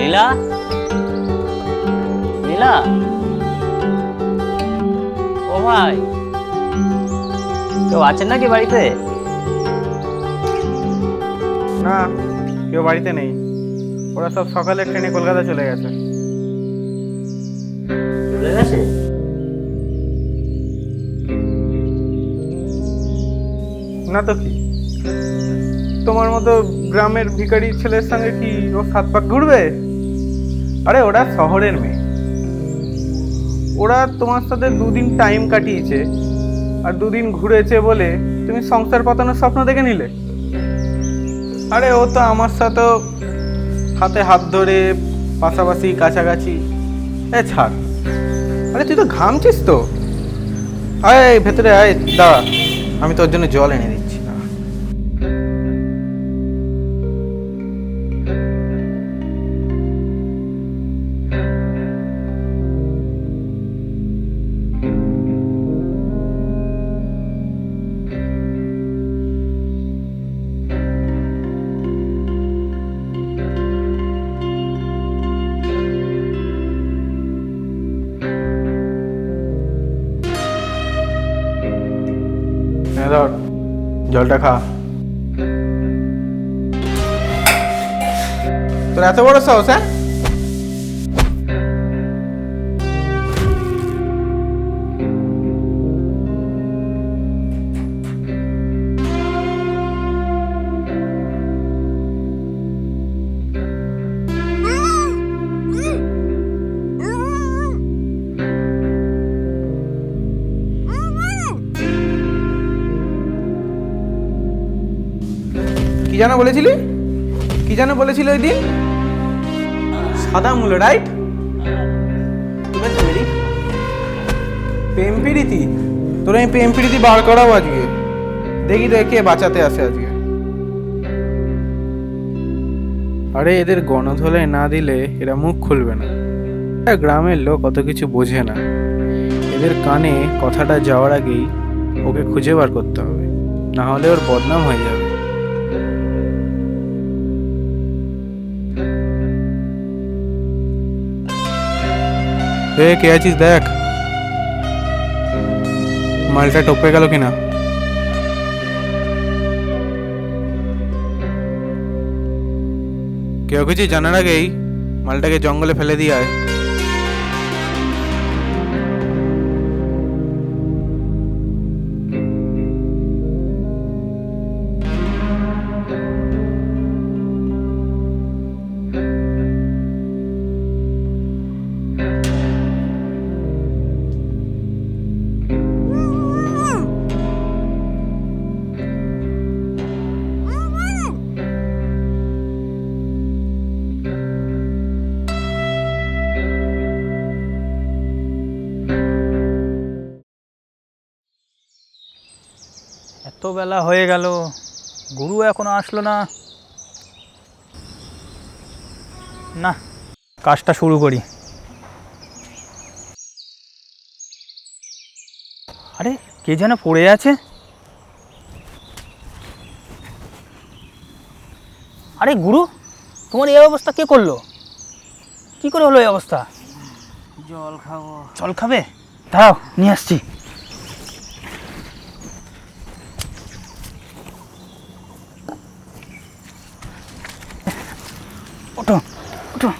নীলা, নীলা, ও ভাই, কেউ আছেন নাকি বাড়িতে? না, কেউ বাড়িতে নেই। ওরা সব সকালের ট্রেনে কলকাতা চলে গেছে। চলে গেছে? না তো কি, তোমার মতো গ্রামের ভিখারি ছেলের সঙ্গে কি ও 7 পাক ঘুরবে? আরে ওরা শহরের মেয়ে, ওরা তোমার সাথে 2 দিন টাইম কাটিয়েছে আর 2 দিন ঘুরেছে বলে তুমি সংসার পাতানোর স্বপ্ন দেখে নিলে। আরে ও তো আমার সাথেও হাতে হাত ধরে পাশাপাশি কাছাকাছি। ছাড়, আরে তুই তো ঘামছিস তো। আয় ভেতরে আয়, দাঁড়া, আমি তোর জন্য জল এনে দিচ্ছি। ধর, জলটা খা। তোর এত বড় সাহস? হ্যাঁ, কি যেন বলেছিলি? কি যেন বলেছিলি ওই দিন? সাদা মূলো, রাইট? প্রেম প্রীতি, তোর আমি প্রেম প্রীতি বার করাবো আজকে। দেখি তো কে বাঁচাতে আসে আজকে। আরে এদের গণধোলাই না দিলে এরা মুখ খুলবে না। গ্রামের লোক অত কিছু বোঝে না। এদের কানে কথাটা যাওয়ার আগেই ওকে খুঁজে বার করতে হবে, না হলে ওর বদনাম হয়ে যাবে। কে আছিস দেখ, মালটা টপকে গেল কিনা। কেউ কিছু জানার আগেই মালটাকে জঙ্গলে ফেলে দিয়ে আয়। এত বেলা হয়ে গেল, গুরু এখনো আসলো না। না, কাজটা শুরু করি। আরে কে যেন পড়ে আছে। আরে গুরু, তোমার এই অবস্থা কে করলো? কি করে হলো এই অবস্থা? জল খাবো। জল খাবে? দাঁড়াও, নিয়ে আসছি। ওঠো ওঠো।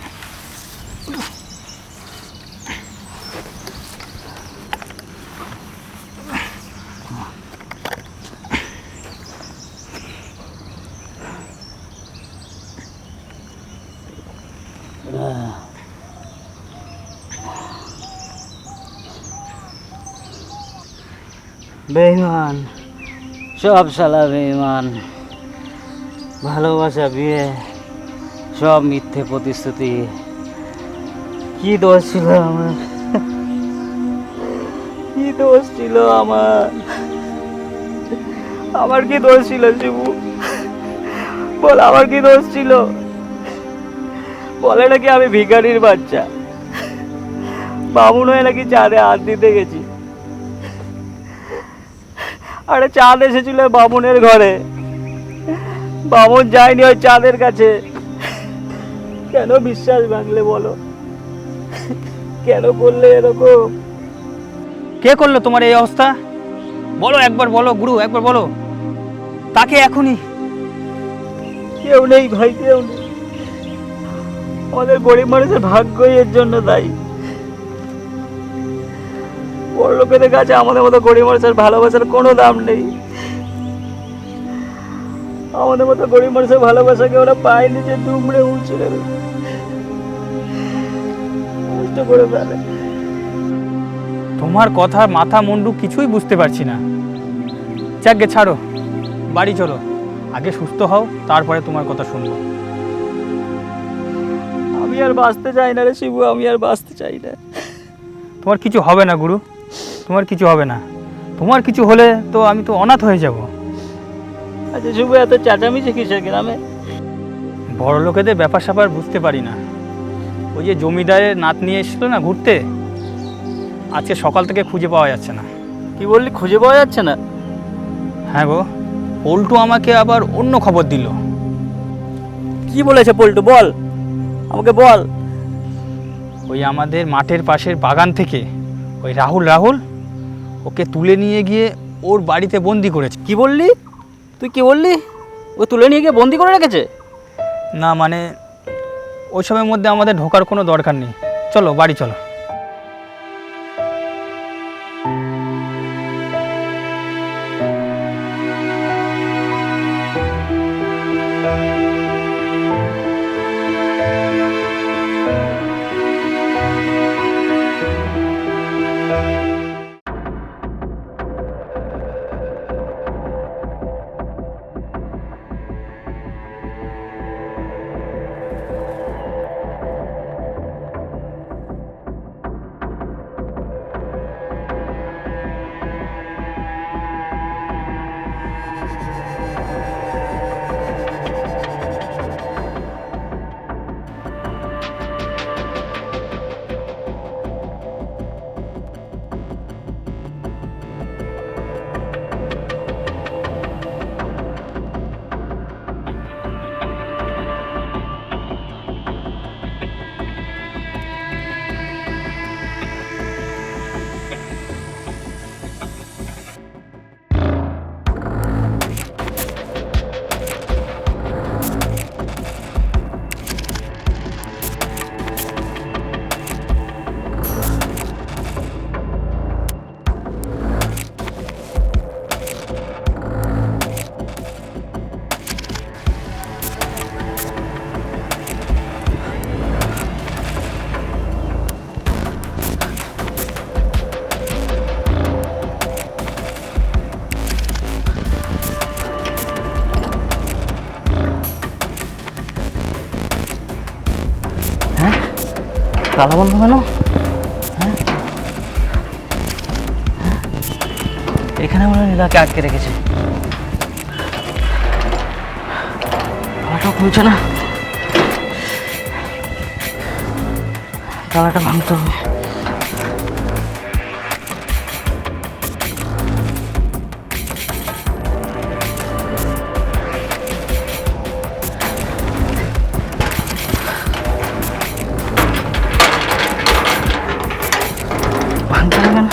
বেঈমান, সব শালা বেঈমান। ভালোবাসা, বিয়ে, সব মিথ্যে প্রতিশ্রুতি। কি দোষ ছিল আমার? কি দোষ ছিল আমার? আমার কি দোষ ছিল শিবু? বল, আমার কি দোষ ছিল? বলে নাকি আমি ভিখারির বাচ্চা, বামুন হয়ে নাকি চাঁদে হাত দিতে গেছি। আরে চাঁদ এসেছিল বামুনের ঘরে, বামুন যায়নি ওই চাঁদের কাছে। কেন বিশ্বাস ভাঙলে বলো? কেন করলে এরকম? কে করলো তোমার এই অবস্থা? বলো একবার, বলো গুরু, একবার বলো। তাকে এখনই। কেউ নেই ভাই, কেউ নেই। আমাদের গরিব মানুষের ভাগ্যই এর জন্য দায়ী। বড় লোকেদের কাছে আমাদের মতো গরিব মানুষের ভালোবাসার কোনো দাম নেই। আমাদের মতো গরিব মানুষের ভালোবাসাকে ওরা পায়নি যে দুমড়ে উঁচড়ে নষ্ট করে ফেলে। তোমার কথা মাথা মুন্ডু কিছুই বুঝতে পারছি না। যাকগে ছাড়ো, বাড়ি চলো। আগে সুস্থ হও, তারপরে তোমার কথা শুনবো। আমি আর বাঁচতে চাই না রে শিবু, আমি আর বাঁচতে চাই না। তোমার কিছু হবে না গুরু, তোমার কিছু হবে না। তোমার কিছু হলে তো আমি তো অনাথ হয়ে যাব। আচ্ছা শিবু, এত চেঁচামেচি কিসের গ্রামে? বড় লোকেদের ব্যাপার স্যাপার বুঝতে পারি না। ওই যে জমিদারের নাত নিয়ে এসেছিল না ঘুরতে, আজকে সকাল থেকে খুঁজে পাওয়া যাচ্ছে না। কি বললি, খুঁজে পাওয়া যাচ্ছে না? হ্যাঁ গো, পল্টু আমাকে আবার অন্য খবর দিল। কি বলেছে পল্টু, বল আমাকে বল। ওই আমাদের মাঠের পাশের বাগান থেকে ওই রাহুল ওকে তুলে নিয়ে গিয়ে ওর বাড়িতে বন্দি করেছে। কি বললি তুই, কি বললি? ও তুলে নিয়ে গিয়ে বন্দি করে রেখেছে? না মানে ওইসবের মধ্যে আমাদের ঢোকার কোনো দরকার নেই, চলো বাড়ি চলো। তালা বন্ধ কেন? এখানে মনে হয় নীলাকে আটকে রেখেছে। তালাটা খুলছে না, তালাটা ভাঙতে হবে। ভাঙতে হবে না।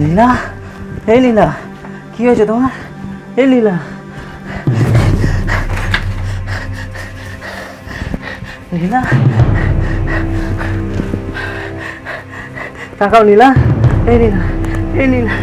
লীলা, এই লীলা, কি হয়েছে তোমার? এই লীলা, লীলা, তাকাও লীলা, এই লীলা, এই লীলা।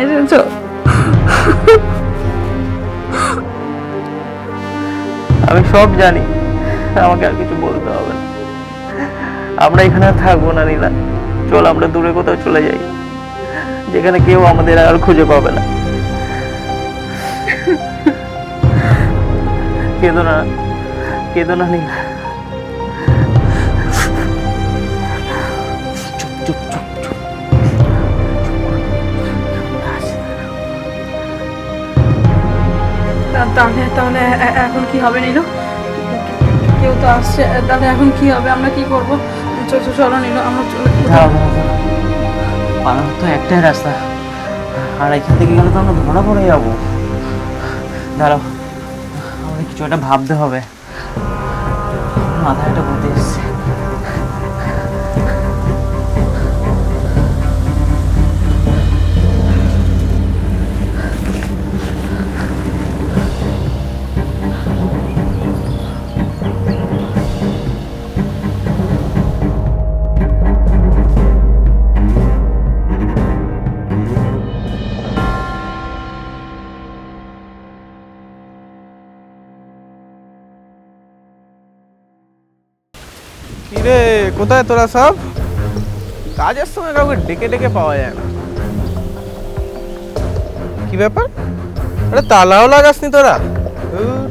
এসেছো? আমি সব জানি, আমাকে আর কিছু বলতে হবে না। আমরা এখানে আর থাকবো না নীলা, চল আমরা দূরে কোথাও চলে যাই, যেখানে কেউ আমাদের আর খুঁজে পাবে না। কেঁদো না, কেঁদো না নীলা। চুপ চুপ চুপ চুপ। তাহলে তাহলে এখন কি হবে নীলু? কেউ তো আসছে, তাহলে এখন কি হবে? আমরা কি করবো? চলো নীলু, আমরা চলে দাঁড়াও দাঁড়াও দাঁড়াও, পালানোর তো একটাই রাস্তা, আর এখান থেকে গেলে তো আমরা ধরা পড়ে যাবো। দাঁড়াও, আমাদের কিছু একটা ভাবতে হবে। মাথায় একটা বুদ্ধি এসছে। কিরে, কোথায় তোরা সব? কাজের সময় কাউকে ডেকে ডেকে পাওয়া যায় না। কি ব্যাপার? আরে তালাও লাগাসনি তোরা? ধুর।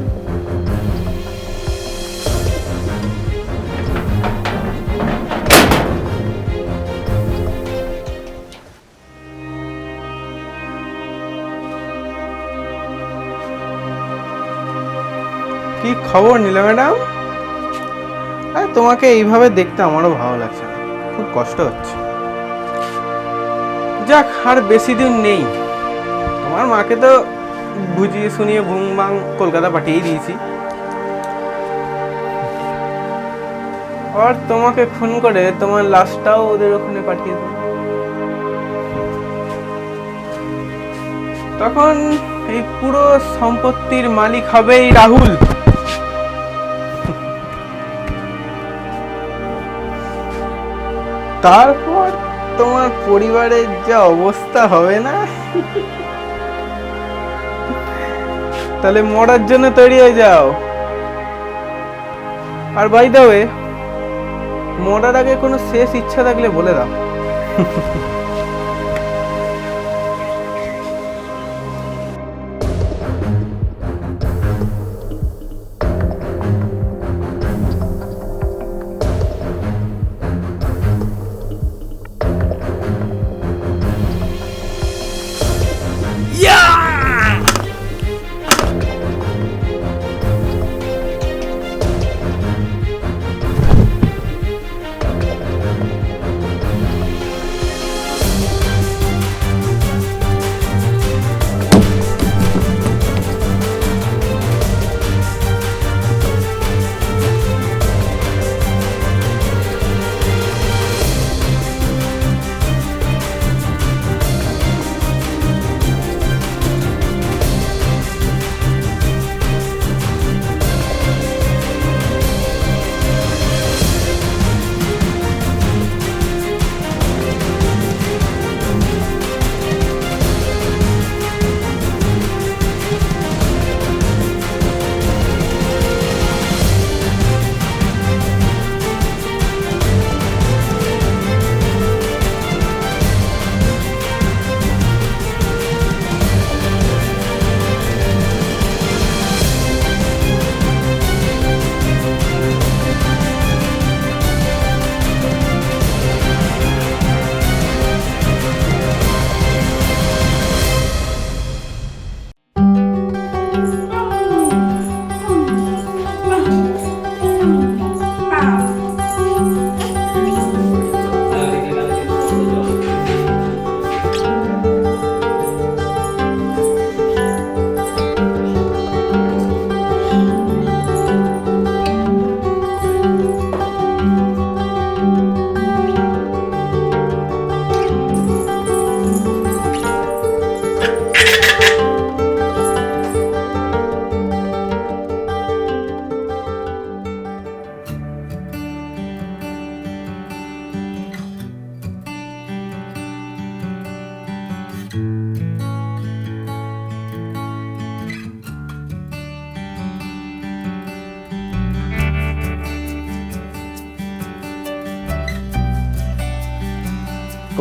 কি খবর নীলা ম্যাডাম? আর তোমাকে এইভাবে দেখতে আমারও ভালো লাগছে না, খুব কষ্ট হচ্ছে। যাক, আর বেশি দিন নেই। তোমার মাকে তো বুঝিয়ে শুনিয়ে বুং বাং কলকাতা পাঠিয়ে দিয়েছি, আর তোমাকে খুন করে তোমার লাশটাও ওদের ওখানে পাঠিয়ে দেবো। তখন এই পুরো সম্পত্তির মালিক হবে এই রাহুল। তারপর তোমার পরিবারের যা অবস্থা হবে না, তাহলে মরার জন্য তৈরি হয়ে যাও। আর বাই দ্য ওয়ে, মরার আগে কোনো শেষ ইচ্ছা থাকলে বলে দাও।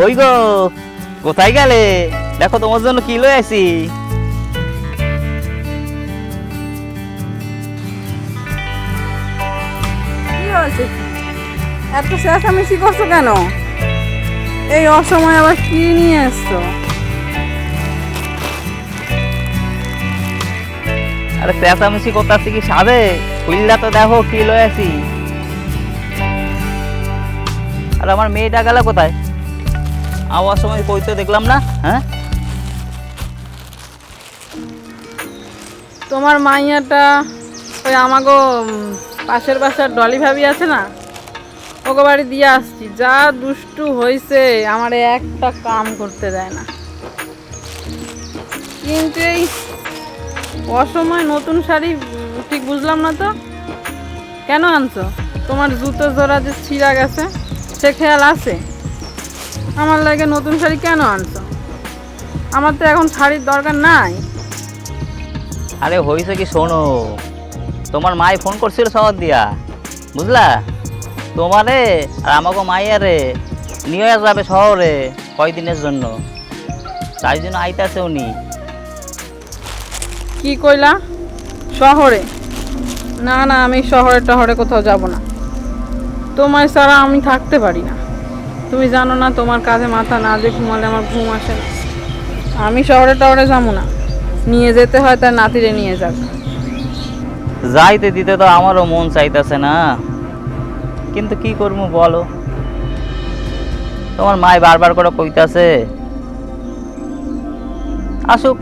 কই গো, কোথায় গেলে? দেখো তোমার জন্য কি লয়ে আইছি। কি হয়েছে? এত চেঁচামেচি করছো কেন? এই অসময় আবার কি নিয়ে এসছো? আরে চেঁচামেচি করতেছি কি সাধে? খুললা তো দেখো কি লয়ে আছি। আর আমার মেয়েটা গেল কোথায়? আওয়ার সময় কই তো দেখলাম না। হ্যাঁ, তোমার মাইয়াটা ওই আমাগো পাশের বাসার ডলি ভাবি আছে না, ওকে বাড়ি দিয়ে আসছি। যা দুষ্টু হয়েছে, আমার একটা কাম করতে দেয় না। কিন্তু এই অসময় নতুন শাড়ি ঠিক বুঝলাম না তো, কেন আনছো? তোমার জুতো জোড়া যে ছিঁড়া গেছে সে খেয়াল আছে? আমার লাগে নতুন শাড়ি কেন আনছো? আমার তো এখন শাড়ির দরকার নাই। আরে হয়েছে কি শোনো, তোমার মাই ফোন করছিল শহর দিয়া, বুঝলা? তোমারে আর আমাকে মাইয়ারে নিয়ে যাবে শহরে কয়দিনের জন্য, তাই জন্য আইতাছে উনি। কি কইলা? শহরে? না না, আমি শহরে টহরে কোথাও যাব না। তোমার ছাড়া আমি থাকতে পারি না। তুমি জানো না, তোমার কাঁধে মাথা না দিয়ে ঘুমালে আমার ঘুম আসে না। আমি শহরে টহরে যাবো না। নিয়ে যেতে হয় তার নাতিরে নিয়ে যাক। যাইতে দিতে তো আমারও মন চাইতেছে না, কিন্তু কি করবো বলো? তোমার মাই বারবার করে কইতাছে আসুক,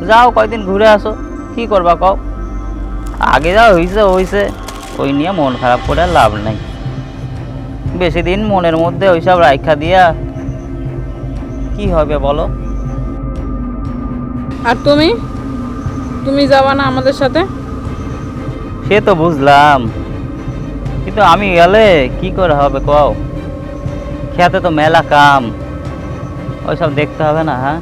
যাও কয়দিন ঘুরে আসো। কি করবা কও? আগে যা হইছে হইছে, ওই নিয়ে মন খারাপ করে আর লাভ নাই। বেশি দিন মনের মধ্যে ওইসব রাইখা দিয়া কি হবে বলো? আর তুমি তুমি যাবা না আমাদের সাথে? সে তো বুঝলাম, কিন্তু আমি গেলে কি করে হবে কও? খেতে তো মেলা কাম, ওইসব দেখতে হবে না? হ্যাঁ,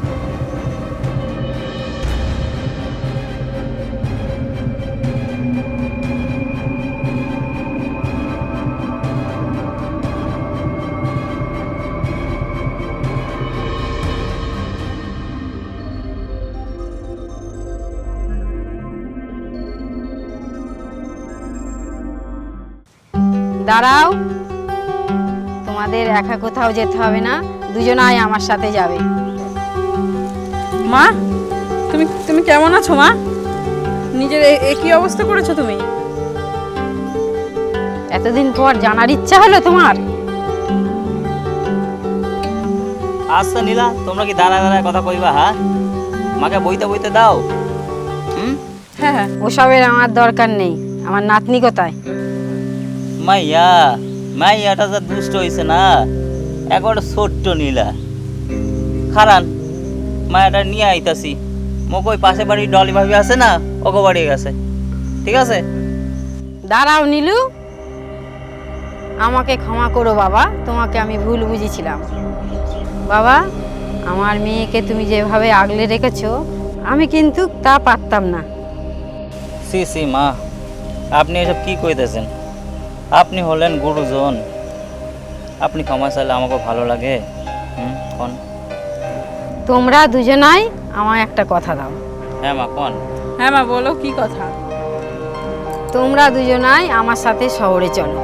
দাঁড়াও, তোমাদের একা কোথাও যেতে হবে না, দুজনাই আমার সাথে যাবে। মা, তুমি তুমি কেমন আছো মা? নিজের কি অবস্থা করেছো তুমি? এতদিন পর জানার ইচ্ছা হলো তোমার? আচ্ছা নীলা, তোমরা কি দাঁড়ায় দাঁড়ায় কথা কইবা? হ্যাঁ, মাকে বইতে বইতে দাও। হ্যাঁ হ্যাঁ, ওসবের আমার দরকার নেই। আমার নাতনি কোথায়? মাইয়া, মাইয়াটা যা দুষ্ট হইছে না, একবারে ছোট্ট নীলা। খারান, মায়াটা নিয়ে আইতাছি। মোক ওই পাশে বাড়ি ডলি ভাবি আছে না, ওকে বাড়ি গেছে। ঠিক আছে? দাঁড়াও নীলু, আমাকে ক্ষমা করো বাবা, তোমাকে আমি ভুল বুঝেছিলাম। বাবা, আমার মেয়েকে তুমি যেভাবে আগলে রেখেছো, আমি কিন্তু তা পারতাম না। সি সি মা, আপনি এসব কি কইতেছেন? আপনি হলেন গুরুজন, আপনি ক্ষমা চাইলে আমাকে ভালো লাগে। কোন? তোমরা দুজনাই আমায় একটা কথা দাও। হ্যাঁ মা, কোন? হ্যাঁ মা, বলো কি কথা? তোমরা দুজনাই আমার সাথে শহরে চলো।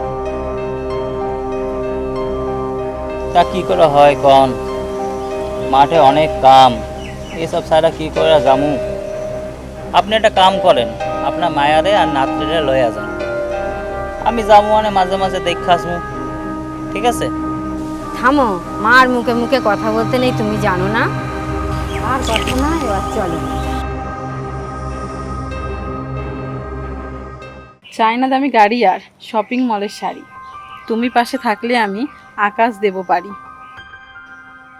তা কি করে হয় কোন? মাঠে অনেক কাম, এসব ছাড়া কি করে যামু? আপনি একটা কাম করেন, আপনার মায়ারে আর নাতরে লইয়া যান, আমি যাবো মানে মাঝে মাঝে দেখে আসবো। ঠিক আছে? থামো, মার মুখে মুখে কথা বলতে নেই, তুমি জানো না? আর কথা না, এবার চলো। চাই না দামি গাড়ি আর শপিং মলের শাড়ি, তুমি পাশে থাকলে আমি আকাশ দেব পারি।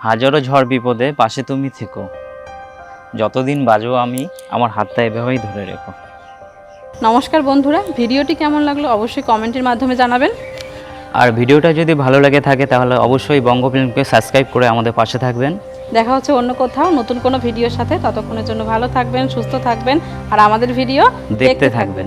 হাজারো ঝড় বিপদে পাশে তুমি থেকো, যতদিন বাজো আমি আমার হাতটা এভাবেই ধরে রেখো। নমস্কার বন্ধুরা, ভিডিওটি কেমন লাগলো অবশ্যই কমেন্টের মাধ্যমে জানাবেন। আর ভিডিওটা যদি ভালো লাগে থাকে তাহলে অবশ্যই বঙ্গ ফিল্মকে সাবস্ক্রাইব করে আমাদের পাশে থাকবেন। দেখা হচ্ছে অন্য কোথাও নতুন কোনো ভিডিওর সাথে। ততক্ষণের জন্য ভালো থাকবেন, সুস্থ থাকবেন আর আমাদের ভিডিও দেখতে থাকবেন।